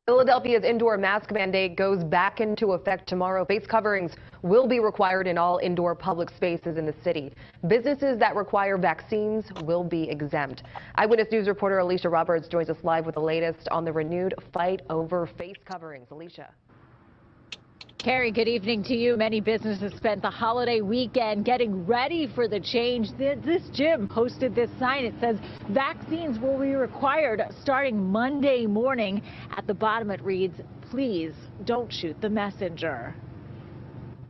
Philadelphia's indoor mask mandate goes back into effect tomorrow. Face coverings will be required in all indoor public spaces in the city. Businesses that require vaccines will be exempt. Eyewitness News reporter Alicia Roberts joins us live with the latest on the renewed fight over face coverings. Alicia. Carrie, good evening to you. Many businesses spent the holiday weekend getting ready for the change. This gym posted this sign. It says vaccines will be required starting Monday morning. At the bottom it reads, please don't shoot the messenger.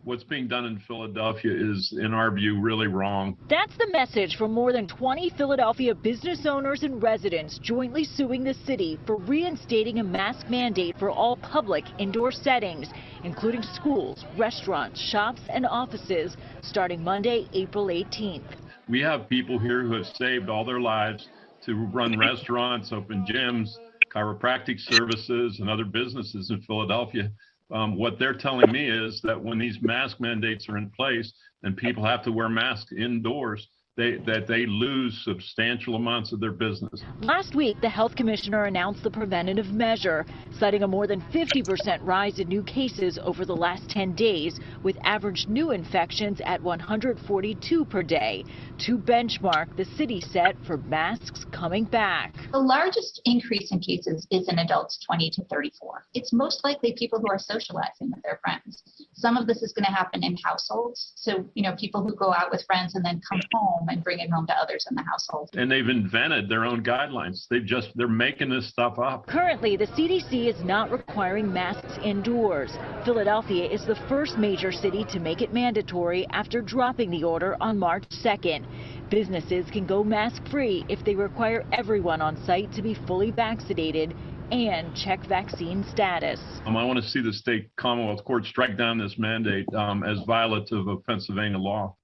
What's being done in Philadelphia is, in our view, really wrong. That's the message from more than 20 Philadelphia business owners and residents jointly suing the city for reinstating a mask mandate for all public indoor settings, including schools, restaurants, shops, and offices, starting Monday, April 18th. We have people here who have saved all their lives to run restaurants, open gyms, chiropractic services, and other businesses in Philadelphia. What they're telling me is that when these mask mandates are in place and people have to wear masks indoors, that they lose substantial amounts of their business. Last week, the health commissioner announced the preventative measure, citing a more than 50% rise in new cases over the last 10 days, with average new infections at 142 per day, to benchmark the city set for masks coming back. The largest increase in cases is in adults 20 to 34. It's most likely people who are socializing with their friends. Some of this is going to happen in households. So, people who go out with friends and then come home and bring it home to others in the household. And they've invented their own guidelines. They're making this stuff up. Currently, the CDC is not requiring masks indoors. Philadelphia is the first major city to make it mandatory after dropping the order on March 2nd. Businesses can go mask-free if they require everyone on site to be fully vaccinated and check vaccine status. I want to see the state Commonwealth Court strike down this mandate as violative of Pennsylvania law.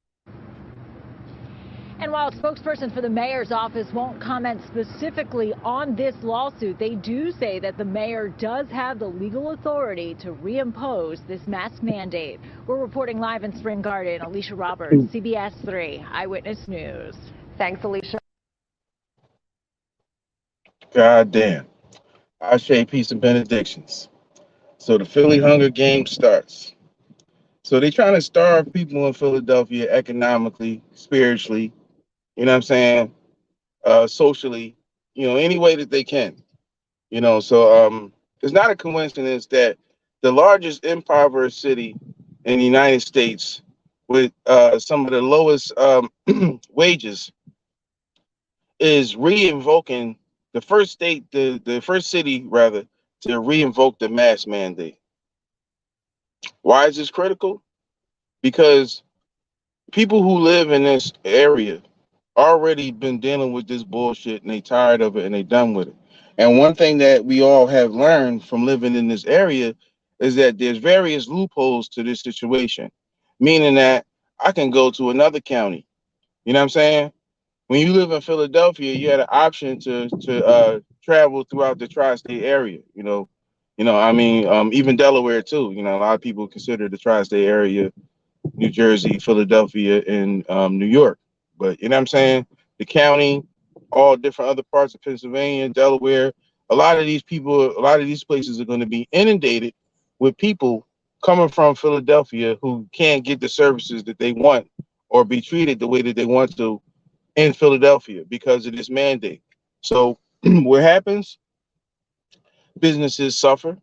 And while a spokesperson for the mayor's office won't comment specifically on this lawsuit, they do say that the mayor does have the legal authority to reimpose this mask mandate. We're reporting live in Spring Garden. Alicia Roberts, CBS 3 Eyewitness News. Thanks, Alicia. God damn. I say peace and benedictions. So the Philly Hunger Games starts. So they're trying to starve people in Philadelphia economically, spiritually, you know what I'm saying, socially, any way that they can. So it's not a coincidence that the largest impoverished city in the United States with some of the lowest wages is re-invoking the first city rather, to re-invoke the mask mandate. Why is this critical? Because people who live in this area already been dealing with this bullshit and they tired of it and they done with it. And one thing that we all have learned from living in this area is that there's various loopholes to this situation, meaning that I can go to another county. You know what I'm saying? When you live in Philadelphia, you had an option to travel throughout the tri-state area. Even Delaware too. A lot of people consider the tri-state area New Jersey, Philadelphia, and New York. But you know what I'm saying? The county, all different other parts of Pennsylvania, Delaware. A lot of these places are going to be inundated with people coming from Philadelphia who can't get the services that they want or be treated the way that they want to in Philadelphia because of this mandate. So what happens? Businesses suffer.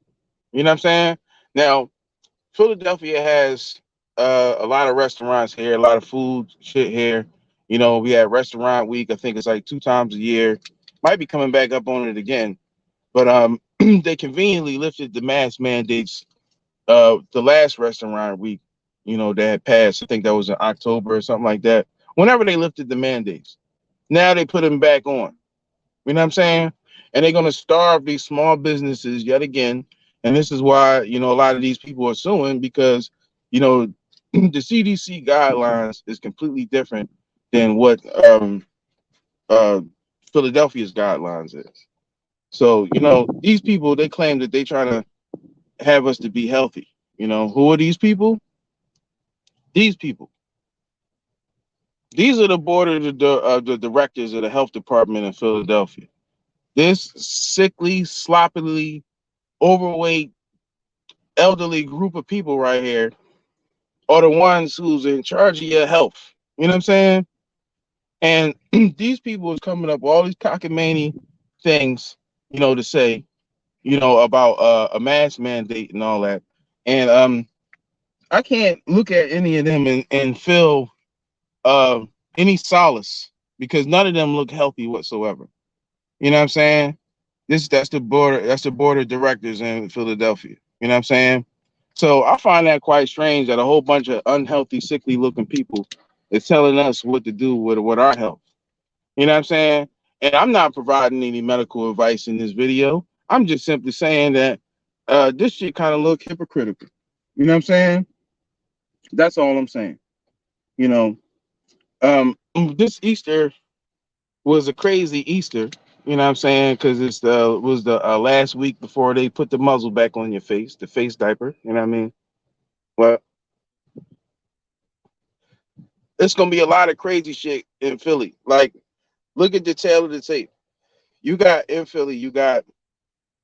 You know what I'm saying? Now, Philadelphia has a lot of restaurants here, a lot of food shit here. We had restaurant week. I think it's like 2 times a year. Might be coming back up on it again. But they conveniently lifted the mask mandates the last restaurant week, that had passed. I think that was in October or something like that. Whenever they lifted the mandates, now they put them back on. You know what I'm saying? And they're going to starve these small businesses yet again. And this is why, a lot of these people are suing because, the CDC guidelines is completely different than what Philadelphia's guidelines is. So, these people, they claim that they trying to have us to be healthy. Who are these people? These people. These are the board of the directors of the health department in Philadelphia. This sickly, sloppily overweight, elderly group of people right here are the ones who's in charge of your health. You know what I'm saying? And these people is coming up with all these cockamamie things, to say, about a mask mandate and all that. And I can't look at any of them and feel uh, any solace because none of them look healthy whatsoever. You know what I'm saying? That's the board of directors in Philadelphia. You know what I'm saying? So I find that quite strange that a whole bunch of unhealthy, sickly looking people is telling us what to do with our health. You know what I'm saying? And I'm not providing any medical advice in this video. I'm just simply saying that this shit kind of look hypocritical. You know what I'm saying? That's all I'm saying. You know, this Easter was a crazy Easter. You know what I'm saying? Because was the last week before they put the muzzle back on your face, the face diaper. You know what I mean? Well, it's gonna be a lot of crazy shit in Philly. Like, look at the tail of the tape. You got in Philly, you got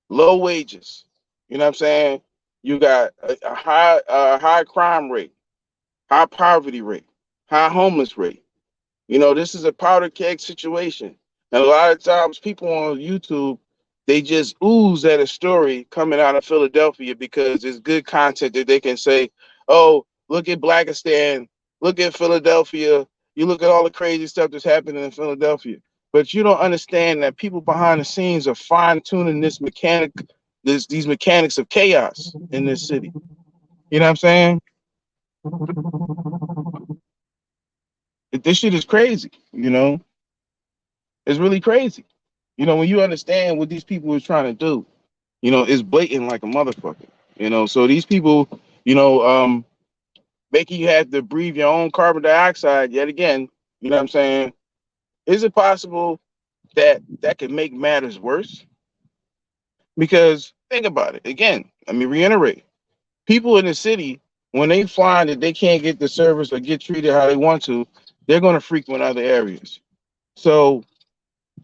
low wages. You know what I'm saying? You got a high crime rate, high poverty rate, high homeless rate. This is a powder keg situation. And a lot of times people on YouTube, they just ooze at a story coming out of Philadelphia because it's good content that they can say, oh, look at Blackistan, look at Philadelphia, you look at all the crazy stuff that's happening in Philadelphia. But you don't understand that people behind the scenes are fine-tuning these mechanics of chaos in this city. You know what I'm saying? This shit is crazy, It's really crazy. When you understand what these people are trying to do, it's blatant like a motherfucker. So these people, making you have to breathe your own carbon dioxide yet again. You know what I'm saying? Is it possible that could make matters worse? Because think about it. Again, let me reiterate. People in the city, when they find that they can't get the service or get treated how they want to, they're going to frequent other areas. So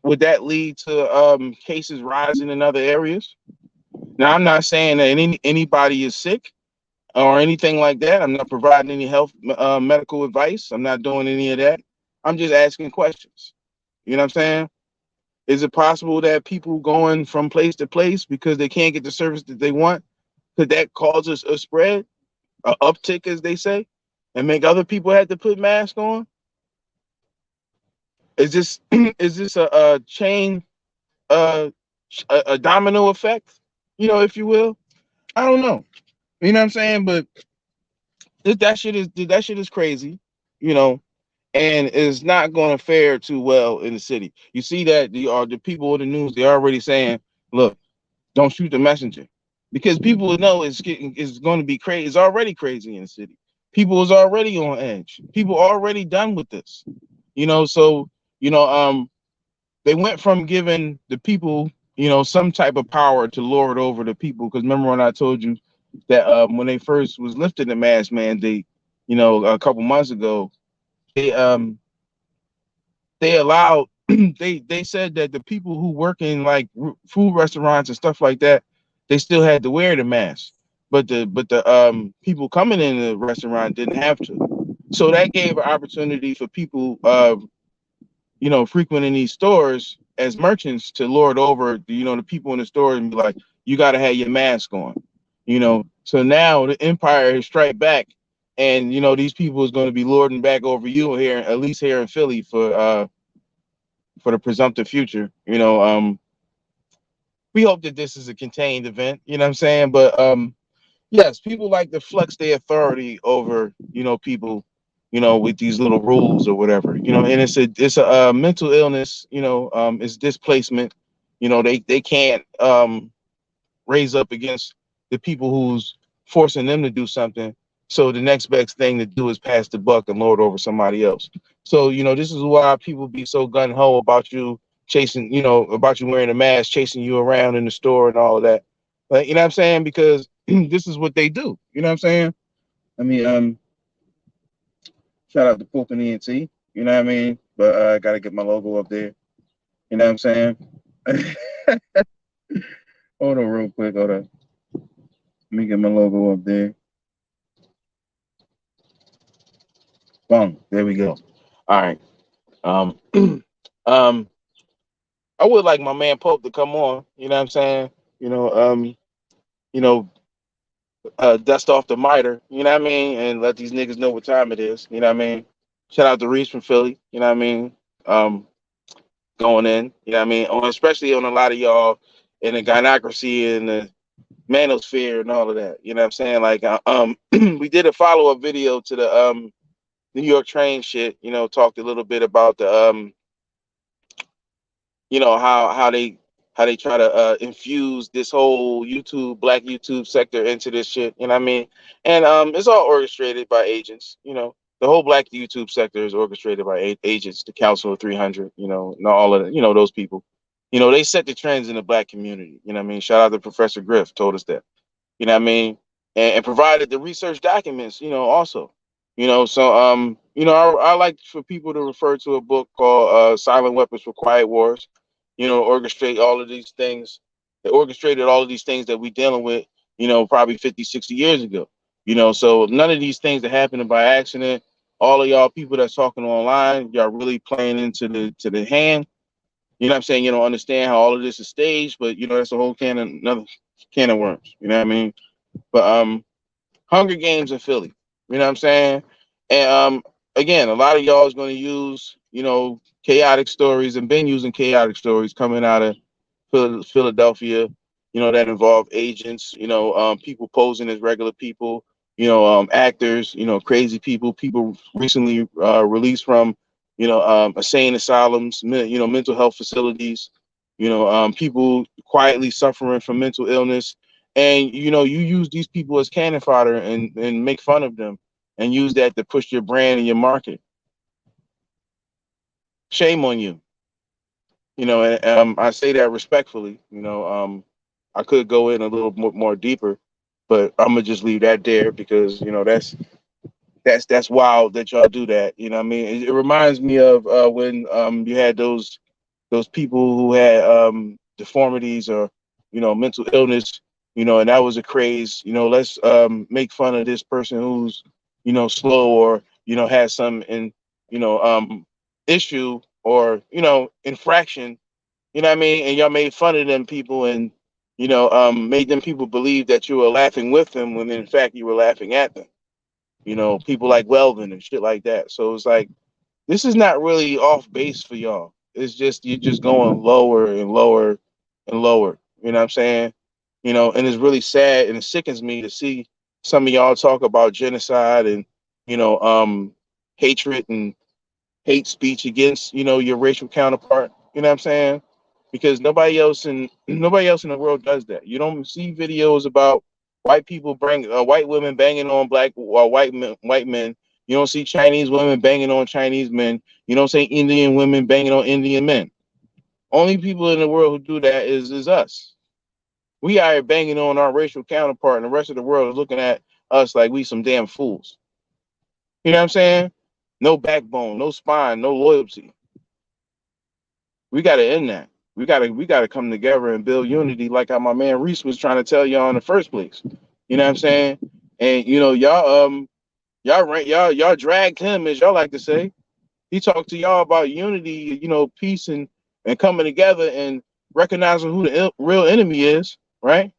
would that lead to cases rising in other areas? Now, I'm not saying that anybody is sick or anything like that. I'm not providing any health medical advice. I'm not doing any of that. I'm just asking questions. You know what I'm saying? Is it possible that people going from place to place because they can't get the service that they want, could that cause a spread, an uptick, as they say, and make other people have to put masks on? Is this a chain, a domino effect, if you will? I don't know. You know what I'm saying? But that shit is crazy, and it's not going to fare too well in the city. You see that the people in the news, they're already saying, look, don't shoot the messenger, because people know it's going to be crazy. It's already crazy in the city. People is already on edge. People already done with this, so they went from giving the people, some type of power to lord over the people. Because remember when I told you that when they first was lifted the mask mandate, a couple months ago, they allowed they said that the people who work in like food restaurants and stuff like that, they still had to wear the mask, but the people coming in the restaurant didn't have to. So that gave an opportunity for people frequenting these stores as merchants to lord over the people in the store and be like, you got to have your mask on. So now the empire has strike back, and these people is going to be lording back over you here, at least here in Philly, for the presumptive future. We hope that this is a contained event, you know what I'm saying? But yes, people like to flex their authority over people with these little rules or whatever, and it's a mental illness, it's displacement. They can't raise up against the people who's forcing them to do something. So the next best thing to do is pass the buck and lord over somebody else. So, this is why people be so gun ho about you chasing, about you wearing a mask, chasing you around in the store and all of that. But you know what I'm saying? Because this is what they do. You know what I'm saying? I mean, shout out to Poop and ENT. You know what I mean? But I gotta get my logo up there. You know what I'm saying? Hold on real quick. Hold on. Let me get my logo up there. Boom. There we go. All right. Um, I would like my man Pope to come on. You know what I'm saying? You know, dust off the miter. You know what I mean? And let these niggas know what time it is. You know what I mean? Shout out to Reese from Philly. You know what I mean? Um, Going in. You know what I mean? Especially on a lot of y'all in the gynocracy and the manosphere and all of that. You know what I'm saying? Like, we did a follow up video to the New York train shit. You know, talked a little bit about the how they try to infuse this whole black YouTube sector into this shit. You know what I mean? And it's all orchestrated by agents. You know, the whole black YouTube sector is orchestrated by agents, the Council of 300. You know, and all of those people. You know, they set the trends in the black community. You know what I mean? Shout out to Professor Griff, told us that. You know what I mean? And provided the research documents, you know, also. You know, so I like for people to refer to a book called Silent Weapons for Quiet Wars. You know, orchestrate all of these things. They orchestrated all of these things that we dealing with, you know, probably 50, 60 years ago. You know, so none of these things are happening by accident. All of y'all people that's talking online, y'all really playing into the hand. You know what I'm saying? You don't understand how all of this is staged, but you know, that's a whole another can of worms. You know what I mean? But Hunger Games in Philly. You know what I'm saying? And again, a lot of y'all is going to use, you know, chaotic stories and been using chaotic stories coming out of Philadelphia, you know, that involve agents, you know, people posing as regular people, you know, actors, you know, crazy people recently released from, you know, insane asylums, you know, mental health facilities, you know, people quietly suffering from mental illness. And, you know, you use these people as cannon fodder and make fun of them and use that to push your brand and your market. Shame on you. You know, and I say that respectfully. You know, I could go in a little more deeper, but I'm gonna just leave that there because you know that's wild that y'all do that. You know what I mean? It reminds me of when you had those people who had deformities or you know mental illness. You know, and that was a craze. You know, let's make fun of this person who's you know slow or you know has some you know issue or you know infraction. You know what I mean? And y'all made fun of them people and, you know, made them people believe that you were laughing with them when in fact you were laughing at them. You know, people like Welvin and shit like that. So it's like, this is not really off base for y'all. It's just, you're just going lower and lower and lower. You know what I'm saying? You know, and it's really sad and it sickens me to see some of y'all talk about genocide and, you know, hatred and hate speech against, you know, your racial counterpart. You know what I'm saying? Because nobody else in the world does that. You don't see videos about white women banging on black or white men. You don't see Chinese women banging on Chinese men. You don't see Indian women banging on Indian men. Only people in the world who do that is us. We are banging on our racial counterpart, and the rest of the world is looking at us like we some damn fools. You know what I'm saying? No backbone, no spine, no loyalty. We got to end that. We gotta come together and build unity, like how my man Reese was trying to tell y'all in the first place. You know what I'm saying? And you know, y'all dragged him, as y'all like to say. He talked to y'all about unity, you know, peace and coming together and recognizing who the real enemy is, right?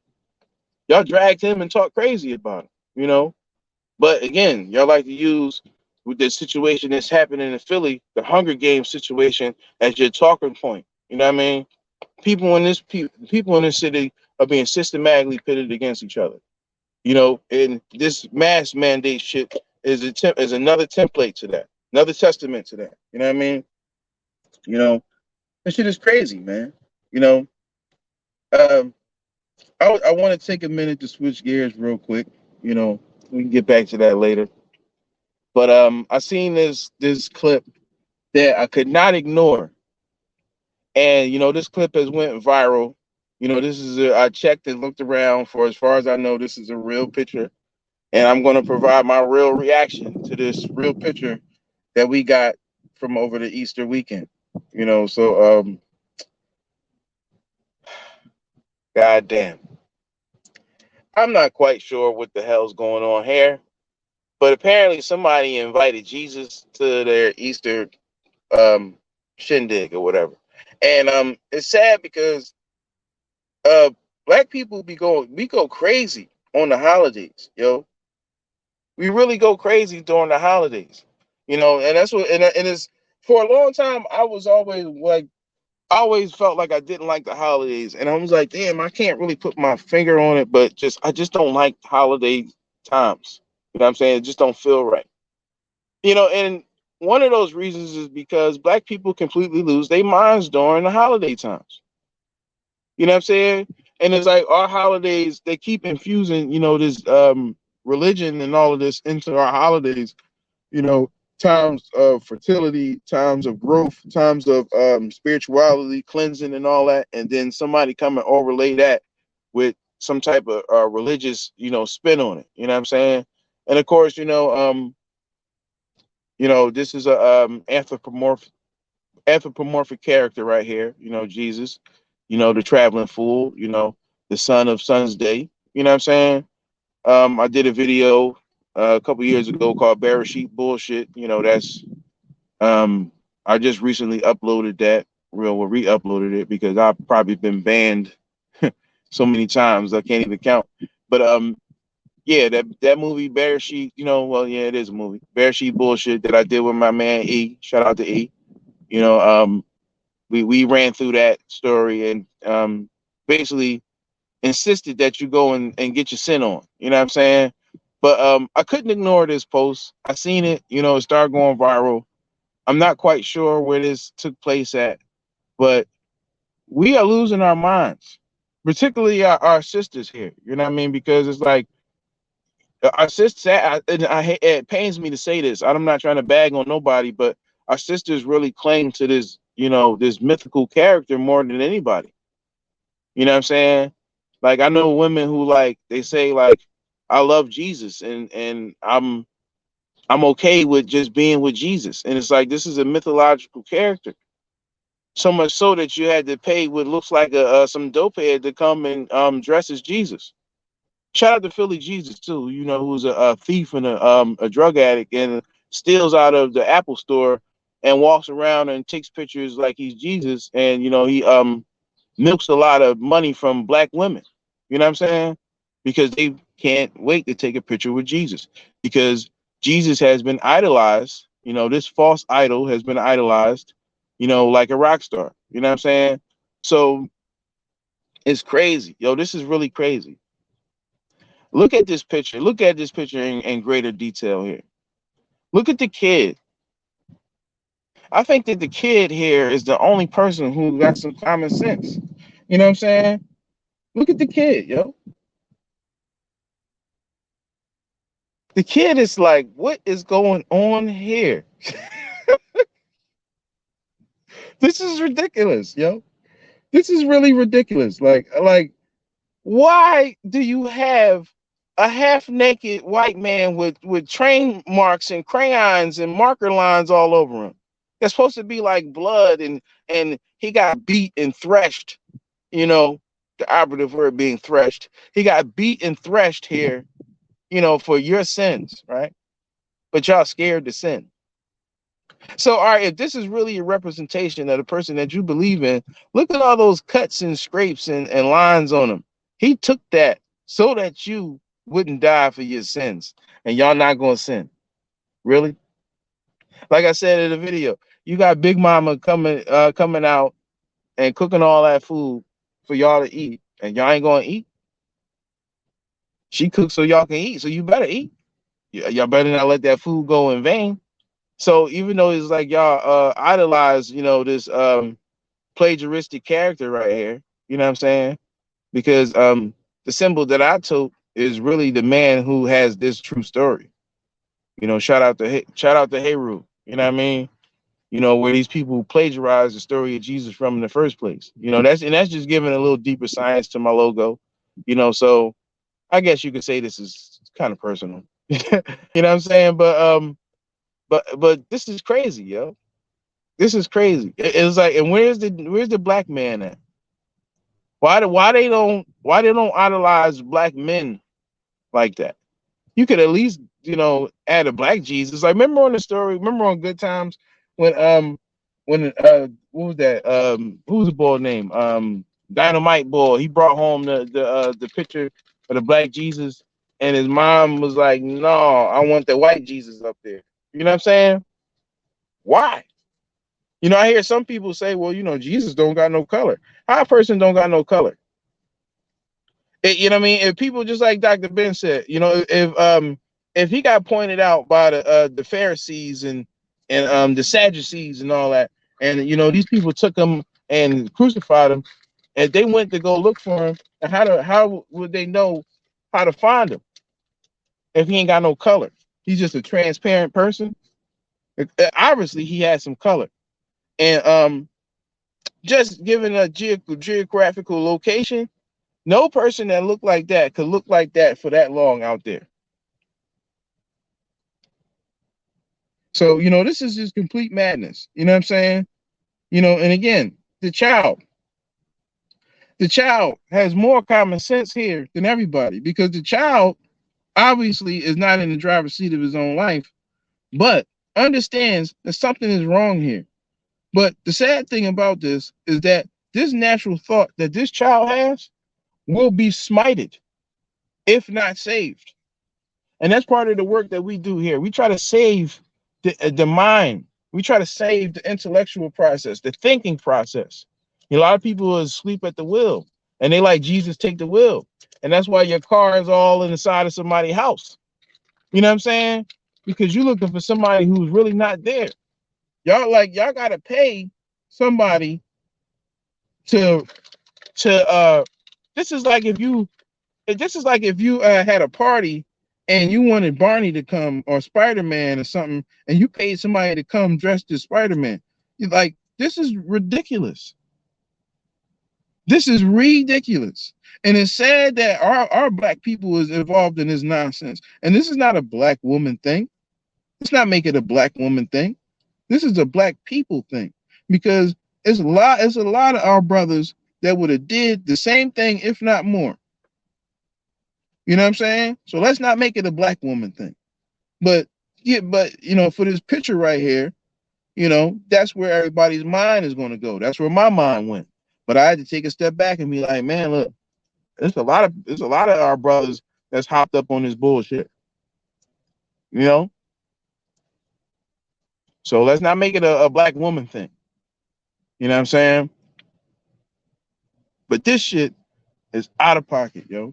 Y'all dragged him and talked crazy about him, you know. But again, y'all like to use with this situation that's happening in Philly, the Hunger Games situation, as your talking point. You know what I mean? People in this city are being systematically pitted against each other. You know, and this mask mandate shit is another template to that, another testament to that. You know what I mean? You know, that shit is crazy, man. You know, um, I want to take a minute to switch gears real quick. You know, we can get back to that later. But I seen this clip that I could not ignore. And you know, this clip has went viral. You know, I checked and looked around for as far as I know, this is a real picture. And I'm gonna provide my real reaction to this real picture that we got from over the Easter weekend. You know, so god damn. I'm not quite sure what the hell's going on here, but apparently somebody invited Jesus to their Easter um shindig or whatever. And it's sad because uh black people we go crazy on the holidays, yo. We really go crazy during the holidays. You know, and that's what and it's for a long time I was always like I always felt like I didn't like the holidays. And I was like, damn, I can't really put my finger on it, but I just don't like holiday times. You know what I'm saying? It just don't feel right. You know, and one of those reasons is because black people completely lose their minds during the holiday times. You know what I'm saying? And it's like our holidays, they keep infusing, you know, this religion and all of this into our holidays, you know, times of fertility, times of growth, times of spirituality, cleansing and all that. And then somebody come and overlay that with some type of religious, you know, spin on it. You know what I'm saying? And of course, you know, this is a anthropomorphic character right here, you know, Jesus, you know, the traveling fool, you know, the son of Sun's Day. You know what I'm saying? I did a video a couple years ago called Bereshit Bullshit. You know, that's I just recently uploaded that, re-uploaded it because I've probably been banned so many times I can't even count. But yeah, that movie Bereshit, you know, well, yeah, it is a movie. Bereshit Bullshit that I did with my man E. Shout out to E. You know, we ran through that story and basically insisted that you go and get your sin on. You know what I'm saying? But I couldn't ignore this post. I seen it, you know, it started going viral. I'm not quite sure where this took place at, but we are losing our minds, particularly our sisters here. You know what I mean? Because it's like our sisters, it pains me to say this. I'm not trying to bag on nobody, but our sisters really claim to this, you know, this mythical character more than anybody. You know what I'm saying? Like I know women who like they say like I love Jesus and I'm okay with just being with Jesus. And it's like this is a mythological character. So much so that you had to pay what looks like some dopehead to come and dress as Jesus. Shout out to Philly Jesus too, you know, who's a thief and a drug addict and steals out of the Apple store and walks around and takes pictures like he's Jesus and you know he milks a lot of money from black women. You know what I'm saying? Because they can't wait to take a picture with Jesus. Because Jesus has been idolized, you know, this false idol has been idolized, you know, like a rock star. You know what I'm saying? So it's crazy. Yo, this is really crazy. Look at this picture. Look at this picture in greater detail here. Look at the kid. I think that the kid here is the only person who got some common sense. You know what I'm saying? Look at the kid, yo. The kid is like, what is going on here? This is ridiculous, yo. This is really ridiculous. Like, why do you have a half-naked white man with train marks and crayons and marker lines all over him? That's supposed to be like blood and he got beat and threshed, you know, the operative word being threshed. He got beat and threshed here, you know, for your sins, right? But y'all scared to sin. So, all right, if this is really a representation of the person that you believe in, look at all those cuts and scrapes and lines on him. He took that so that you wouldn't die for your sins, and y'all not gonna sin. Really? Like I said in the video, you got Big Mama coming out and cooking all that food for y'all to eat, and y'all ain't gonna eat. She cooks so y'all can eat, so you better eat. Y'all better not let that food go in vain. So even though it's like y'all idolize, you know, this plagiaristic character right here, you know what I'm saying? Because the symbol that I took is really the man who has this true story. You know, shout out to Heru, you know what I mean? You know, where these people plagiarize the story of Jesus from in the first place. You know, that's just giving a little deeper science to my logo. You know, so I guess you could say this is kind of personal. You know what I'm saying? But this is crazy, yo. This is crazy. It's like, and where's the black man at? Why they don't idolize black men like that. You could at least, add a black Jesus. Like, remember on the story, remember on Good Times when what was that? Who was the boy name? Dynamite Boy. He brought home the picture of the black Jesus, and his mom was like, "No, I want the white Jesus up there." You know what I'm saying? Why? I hear some people say, "Well, Jesus don't got no color." How a person don't got no color? You know what I mean? If people, just like Dr. Ben said, if he got pointed out by the Pharisees and the Sadducees and all that, and these people took him and crucified him, and they went to go look for him, and how would they know how to find him if he ain't got no color? He's just a transparent person. Obviously, he has some color, and just given a geographical location, no person that looked like that could look like that for that long out there. So, this is just complete madness. You know what I'm saying? And again, the child has more common sense here than everybody, because the child obviously is not in the driver's seat of his own life, but understands that something is wrong here. But the sad thing about this is that this natural thought that this child has will be smited, if not saved. And that's part of the work that we do here. We try to save the mind. We try to save the intellectual process, the thinking process. A lot of people are asleep at the wheel, and they like Jesus take the wheel. And that's why your car is all in the side of somebody's house. You know what I'm saying? Because you're looking for somebody who's really not there. Y'all got to pay somebody to this is like if you had a party and you wanted Barney to come, or Spider-Man or something, and you paid somebody to come dressed as Spider-Man. You're like, this is ridiculous. This is ridiculous. And it's sad that our black people is involved in this nonsense. And this is not a black woman thing. Let's not make it a black woman thing. This is a black people thing, because it's a lot of our brothers that would have did the same thing, if not more. You know what I'm saying? So let's not make it a black woman thing. But for this picture right here, that's where everybody's mind is going to go. That's where my mind went. But I had to take a step back and be like, man, look, there's a lot of our brothers that's hopped up on this bullshit. So let's not make it a black woman thing. You know what I'm saying? But this shit is out of pocket, yo.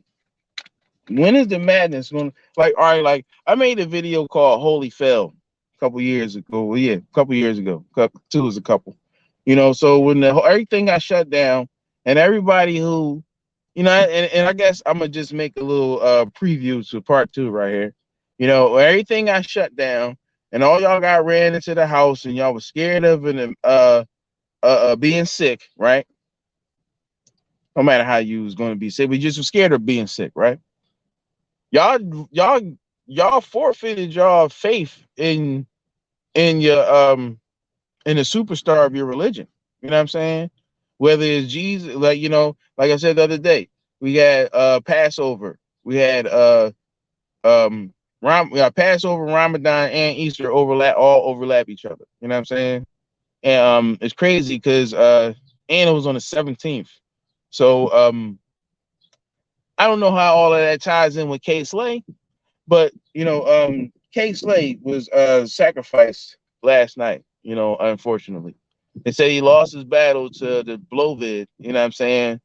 When is the madness going to, all right, I made a video called Holy Fell a couple years ago. Well, yeah, a couple years ago. Two was a couple. So when everything got shut down, and everybody who, and I guess I'm going to just make a little preview to part 2 right here. Everything got shut down, and all y'all got ran into the house, and y'all was scared of being sick, right? No matter how you was going to be sick, we just were scared of being sick, right? Y'all forfeited y'all faith in your in the superstar of your religion. You know what I'm saying? Whether it's Jesus, like I said the other day, we had Passover, we had Passover, Ramadan, and Easter all overlap each other. You know what I'm saying? And it's crazy because Anna was on the 17th, so I don't know how all of that ties in with K Slay, but K Slay was sacrificed last night. Unfortunately, they said he lost his battle to the Blovid. You know what I'm saying?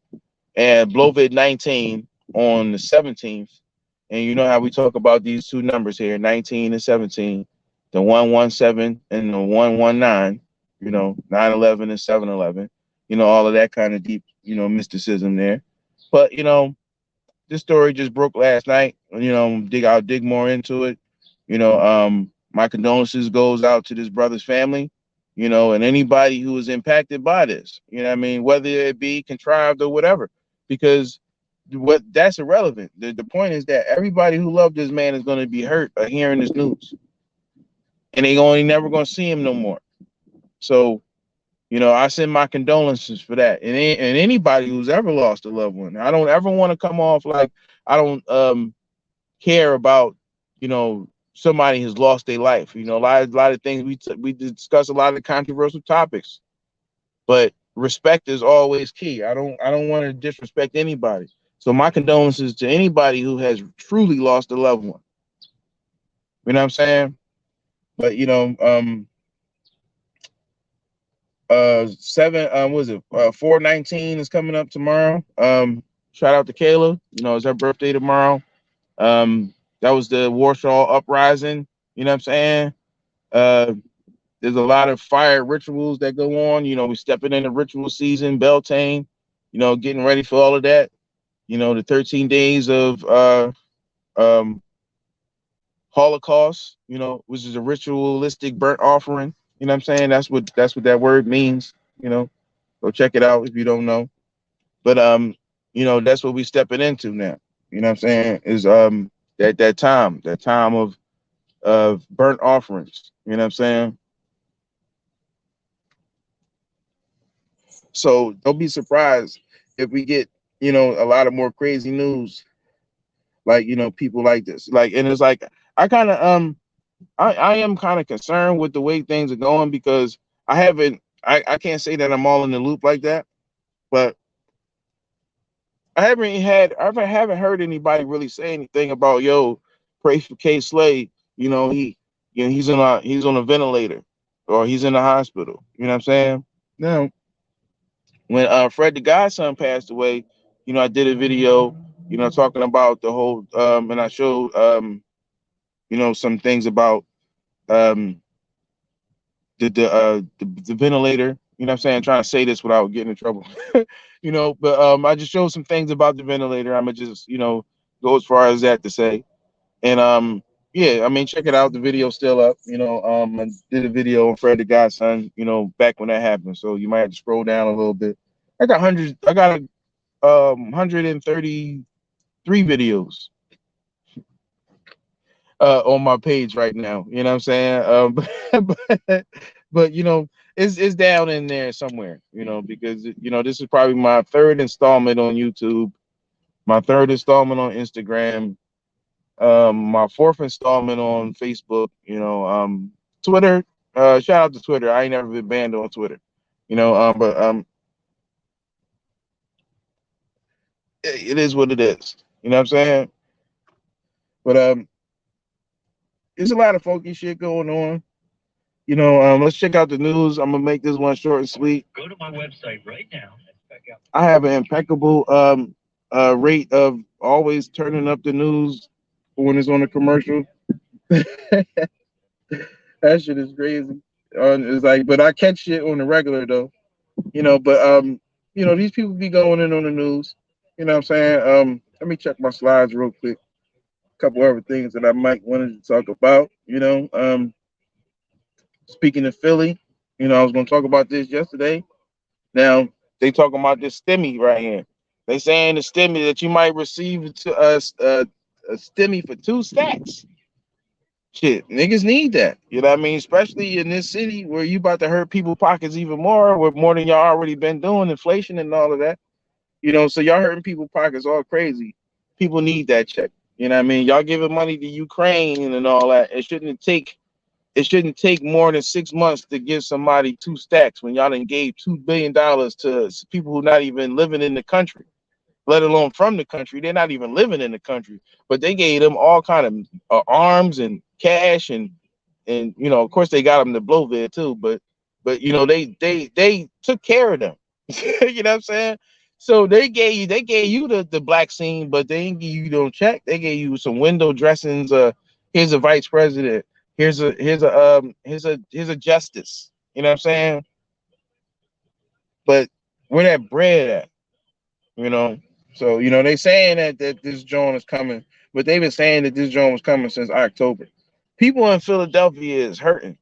And Blovid-19 on the 17th. And you know how we talk about these two numbers here, 19 and 17, the 117 and the 119. 9/11 and 7/11. All of that kind of deep, mysticism there. But this story just broke last night. I'll dig more into it. My condolences goes out to this brother's family, and anybody who was impacted by this. Whether it be contrived or whatever, because that's irrelevant. The point is that everybody who loved this man is going to be hurt by hearing this news, and they never going to see him no more. So, I send my condolences for that, and anybody who's ever lost a loved one. I don't ever want to come off like I don't care about, somebody has lost their life. A lot of things we discuss a lot of controversial topics, but respect is always key. I don't want to disrespect anybody. So my condolences to anybody who has truly lost a loved one. You know what I'm saying? But 419 is coming up tomorrow. Shout out to Kayla. It's her birthday tomorrow. That was the Warsaw uprising. You know what I'm saying? There's a lot of fire rituals that go on. We're stepping into ritual season, Beltane, getting ready for all of that. The 13 days of Holocaust, which is a ritualistic burnt offering. You know what I'm saying? That's what that word means. Go check it out if you don't know. But that's what we stepping into now. You know what I'm saying? Is that time of burnt offerings. You know what I'm saying? So don't be surprised if we get, a lot of more crazy news, like, people like this. Like, and it's like I kind of I am kind of concerned with the way things are going, because I can't say that I'm all in the loop like that, but I haven't heard anybody really say anything about, pray for K Slay. He's on a ventilator, or he's in the hospital. You know what I'm saying? Now, when Fred the Godson passed away, I did a video, talking about the whole and I showed some things about the ventilator. You know what I'm saying? I'm trying to say this without getting in trouble. But I just showed some things about the ventilator. I'm gonna just, go as far as that to say. And yeah, I mean, check it out. The video's still up. I did a video on Fred the Godson, back when that happened. So you might have to scroll down a little bit. I got 133 videos on my page right now. You know what I'm saying? But it's down in there somewhere, because this is probably my third installment on YouTube, my third installment on Instagram, my fourth installment on Facebook, Twitter. Shout out to Twitter. I ain't never been banned on Twitter, but it is what it is. You know what I'm saying? But there's a lot of funky shit going on. Let's check out the news. I'm gonna make this one short and sweet. Go to my website right now. I have an impeccable rate of always turning up the news when it's on a commercial. That shit is crazy. It's like, but I catch shit on the regular though. But these people be going in on the news. You know what I'm saying? Let me check my slides real quick. A couple other things that I might want to talk about. Speaking of Philly, I was going to talk about this yesterday. Now, they talking about this stimmy right here. They saying the stimmy that you might receive to us a stimmy for 2 stacks. Shit, niggas need that. You know what I mean? Especially in this city where you about to hurt people's pockets even more, with more than y'all already been doing, inflation and all of that. So y'all hurting people's pockets all crazy. People need that check. You know what I mean? Y'all giving money to Ukraine and all that. It shouldn't take more than 6 months to give somebody 2 stacks when y'all done gave $2 billion to people who not even living in the country, let alone from the country. They're not even living in the country, but they gave them all kind of arms and cash and of course they got them the blow too, but they took care of them. You know what I'm saying? So they gave you the black scene, but they didn't give you no check. They gave you some window dressings. Here's a vice president. Here's a justice. You know what I'm saying? But where that bread at? So they saying that this joint is coming, but they've been saying that this joint was coming since October. People in Philadelphia is hurting.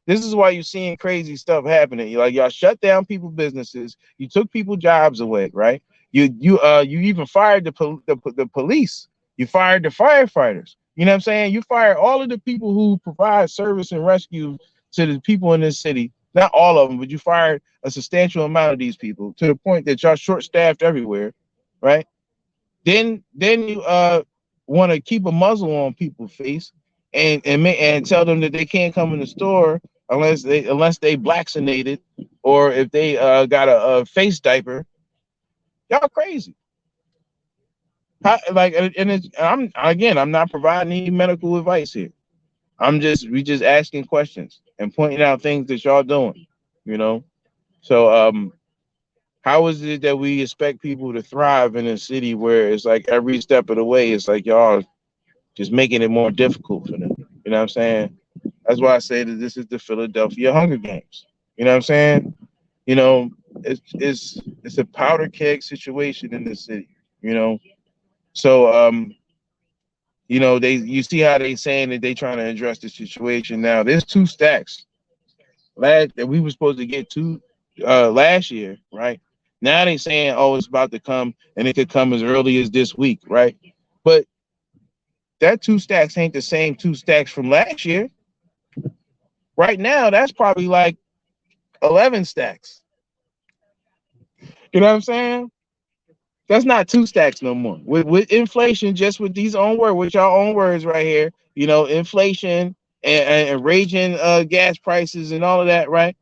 This is why you're seeing crazy stuff happening. Y'all shut down people's businesses. You took people's jobs away, right? You even fired the police. You fired the firefighters. You know what I'm saying? You fired all of the people who provide service and rescue to the people in this city. Not all of them, but you fired a substantial amount of these people, to the point that y'all short-staffed everywhere, right? Then you want to keep a muzzle on people's face and tell them that they can't come in the store unless they vaccinated, or if they got a face diaper. Y'all crazy. I'm not providing any medical advice here. We just asking questions and pointing out things that y'all doing, you know. So how is it that we expect people to thrive in a city where it's like every step of the way it's like y'all just making it more difficult for them? You know what I'm saying? That's why I say that this is the Philadelphia Hunger Games. You know what I'm saying? You know, it's a powder keg situation in the city, you know. So you know, you see how they saying that they trying to address the situation now. There's 2 stacks that we were supposed to get to last year, right? Now they saying, oh, it's about to come, and it could come as early as this week, right? But that 2 stacks ain't the same 2 stacks from last year. Right now, that's probably like 11 stacks. You know what I'm saying? That's not 2 stacks no more. With inflation, just with these with y'all own words right here, you know, inflation and raging gas prices and all of that, right?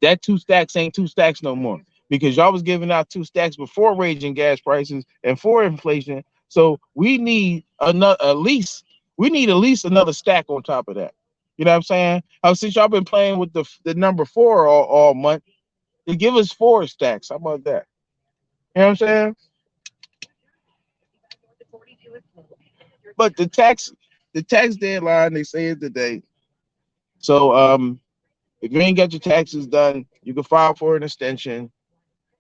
That 2 stacks ain't 2 stacks no more, because y'all was giving out 2 stacks before raging gas prices and for inflation. So we need at least another stack on top of that. You know what I'm saying? Since y'all been playing with the number 4 all month, to give us 4 stacks. How about that? You know what I'm saying? But the tax deadline, they say, is today. So if you ain't got your taxes done, you can file for an extension,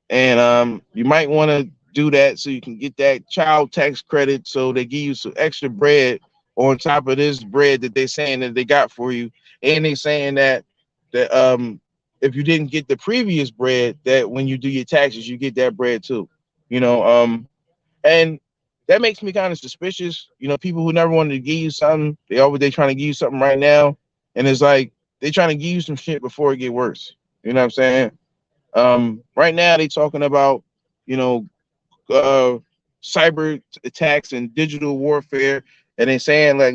and you might want to do that so you can get that child tax credit, so they give you some extra bread on top of this bread that they're saying that they got for you. And they saying that if you didn't get the previous bread, that when you do your taxes, you get that bread too. You know, and that makes me kind of suspicious. You know, people who never wanted to give you something, they trying to give you something right now, and it's like they trying to give you some shit before it get worse. You know what I'm saying? Right now they talking about, you know, cyber attacks and digital warfare, and they saying like,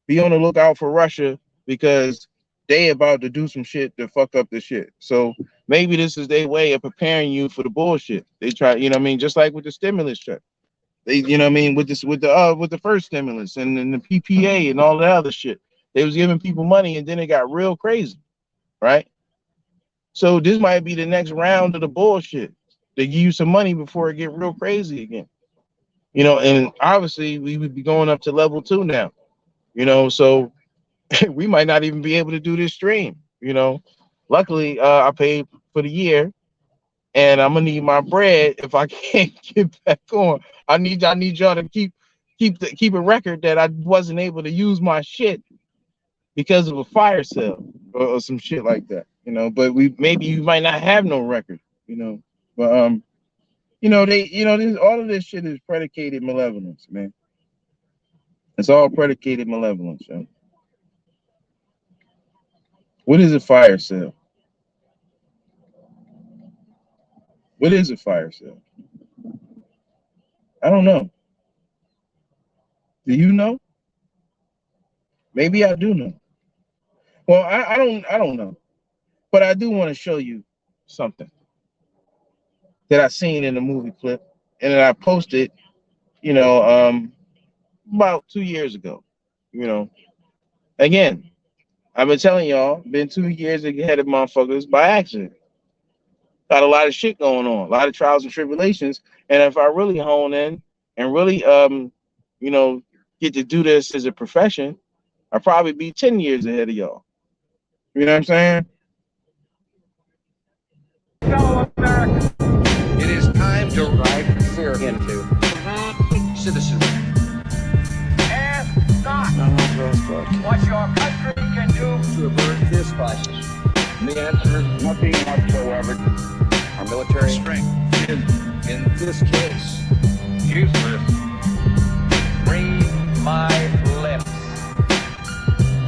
be on the lookout for Russia, because they about to do some shit to fuck up the shit. So maybe this is their way of preparing you for the bullshit. They try, you know what I mean, just like with the stimulus check. They, you know what I mean, with the first stimulus and the PPA and all that other shit. They was giving people money, and then it got real crazy, right? So this might be the next round of the bullshit. They give you some money before it get real crazy again. You know, and obviously we would be going up to level 2 now. You know, so we might not even be able to do this stream. You know, luckily I paid for the year, and I'm gonna need my bread if I can't get back on. I need y'all to keep a record that I wasn't able to use my shit because of a fire sale or some shit like that. You know, but maybe you might not have no record. You know, but you know, all of this shit is predicated malevolence, man. It's all predicated malevolence, yo. What is a fire sale? What is a fire sale? I don't know. Do you know? Maybe I do know. Well, I don't know. But I do want to show you something that I seen in the movie clip, and that I posted, you know, about 2 years ago. You know, again, I've been telling y'all, been 2 years ahead of motherfuckers by accident. Got a lot of shit going on, a lot of trials and tribulations. And if I really hone in and really, you know, get to do this as a profession, I'll probably be 10 years ahead of y'all. You know what I'm saying? Fellow Americans, it is time to drive fear into citizens. Ask not what your country can do to avert this crisis. And the answer is nothing whatsoever. Our military strength is, in this case, useless. Read my lips.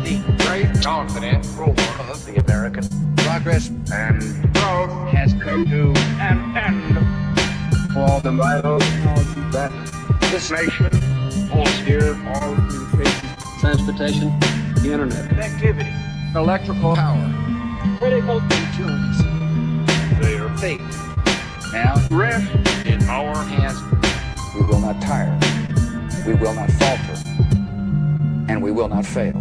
The great confident ruler of the American progress and growth has come to an end. For the vital technology that this nation All all communication, transportation, the internet, connectivity, electrical power, critical utilities. They are fake. Now rest in our hands. We will not tire. We will not falter. And we will not fail.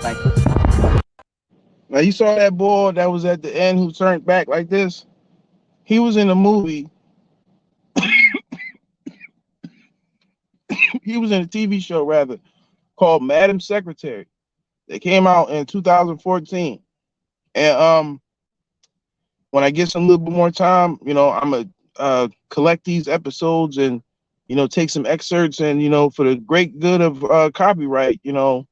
Thank you. Now you saw that boy that was at the end who turned back like this. He was in a movie. He was in a TV show rather called Madam Secretary. It came out in 2014. And when I get some little bit more time, you know, I'm gonna collect these episodes and, you know, take some excerpts and, you know, for the great good of copyright, you know,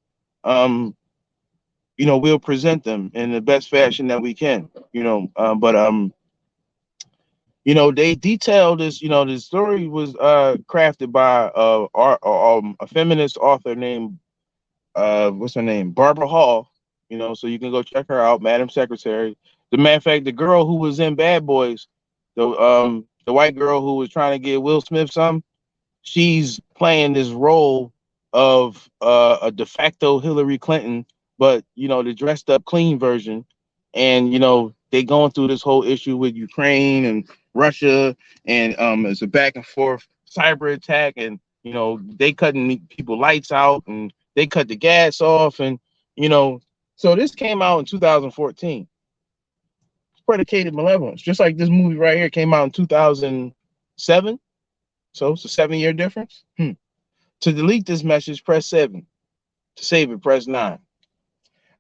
we'll present them in the best fashion that we can, you know, you know, they detailed this, you know, the story was crafted by a feminist author named, what's her name? Barbara Hall, you know, so you can go check her out, Madam Secretary. The matter of fact, the girl who was in Bad Boys, the white girl who was trying to get Will Smith some, she's playing this role of a de facto Hillary Clinton, but, you know, the dressed up clean version. And, you know, they going through this whole issue with Ukraine and Russia, and it's a back and forth cyber attack, and, you know, they cutting people lights out and they cut the gas off, and, you know, so this came out in 2014. It's predicated malevolence, just like this movie right here came out in 2007. So it's a 7-year difference. To delete this message, press 7. To save it, press 9.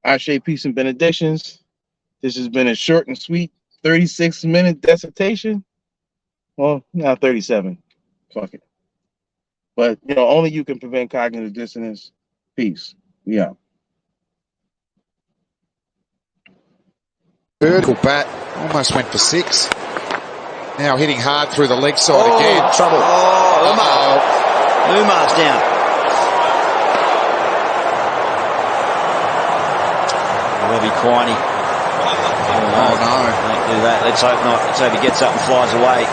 Ashe, peace and benedictions. This has been a short and sweet 36-minute dissertation. Well, now 37. Fuck it. But, you know, only you can prevent cognitive dissonance. Peace. We out. Vertical bat, almost went for 6. Now hitting hard through the leg side again. Trouble. Umar's down. Robbie Quiney. Oh no. Don't do that. Let's hope not. Let's hope he gets up and flies away.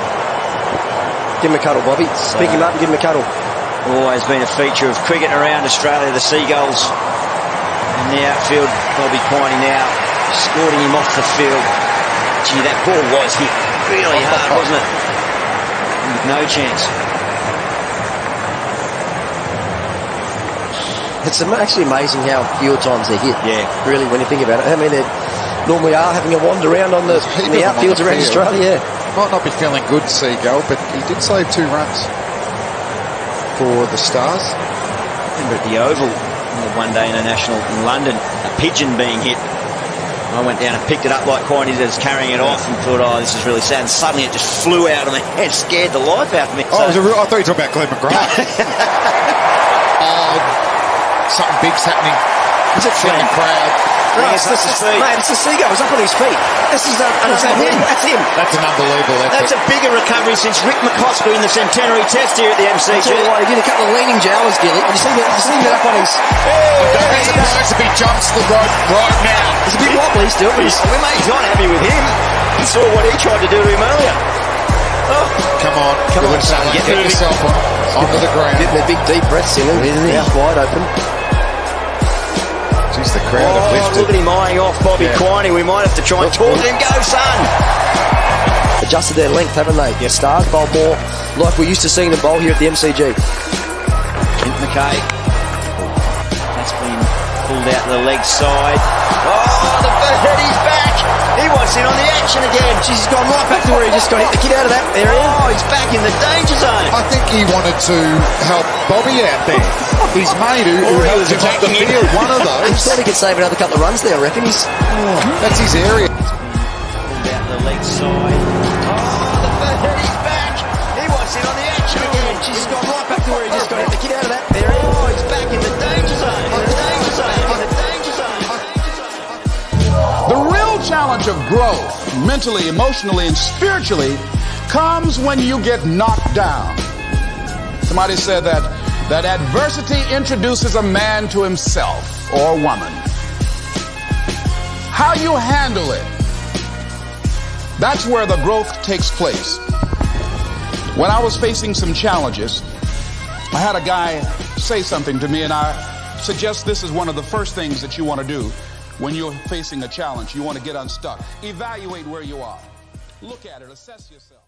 Give him a cuddle, Bobby. Pick him up and give him a cuddle. Always been a feature of cricket around Australia, the Seagulls. In the outfield, Robbie Quiney now escorting him off the field. Gee, that ball was hit really hard, wasn't it? With no chance. It's actually amazing how few times they're hit. Yeah. Really, when you think about it. I mean, they normally are having a wander around on the outfields around Australia. Yeah. Might not be feeling good, Seagull, but he did save 2 runs for the Stars. Remember at the Oval, in the one-day international in London, a pigeon being hit. I went down and picked it up like Quiney did, carrying it off, and thought, oh, this is really sad. And suddenly it just flew out of my head, scared the life out of me. Oh, so, I thought you were talking about Glenn McGrath. Something big's happening. Is it in the crowd? No, it's the Seagull. It's up on his feet. This is him. That's him. That's an unbelievable effort. That's a bigger recovery since Rick McCosker in the centenary test here at the MCG. He did a couple of leaning jowls, Gilly. You see that up on his... Don't be surprised if he jumps the rope right now. It's a bit wobbly still. He's not happy with him. He saw what he tried to do to him earlier. Oh. Come on, son. Get yourself onto the ground. Getting their big deep breaths in him. Mouth wide open. Jeez, the crowd have lifted. Look at him eyeing off Bobby Quiney. We might have to try and talk him. Go, son! Adjusted their length, haven't they? Yeah. Stars bowl more like we used to seeing them bowl here at the MCG. Clint McKay. That's been pulled out to the leg side. Oh, the bird, he's back! He wants in on the action again. Jeez, he's gone right back to where he just got hit the kid out of that area. Oh, he's back in the danger zone. I think he wanted to help Bobby out there. His mate who helped him off the field. One of those. He thought he could save another couple of runs there, I reckon. That's his area. Pulled out to the leg side. Oh, the bird, he's back! He wants in on the action again. Jeez, he's gone right back to where he just got hit the kid out of that area. Oh, he's back in the danger zone. In the danger zone. In the danger zone. The real challenge of growth, mentally, emotionally, and spiritually, comes when you get knocked down. Somebody said that adversity introduces a man to himself or a woman. How you handle it, that's where the growth takes place. When I was facing some challenges, I had a guy say something to me, and I suggest this is one of the first things that you want to do when you're facing a challenge. You want to get unstuck. Evaluate where you are. Look at it. Assess yourself.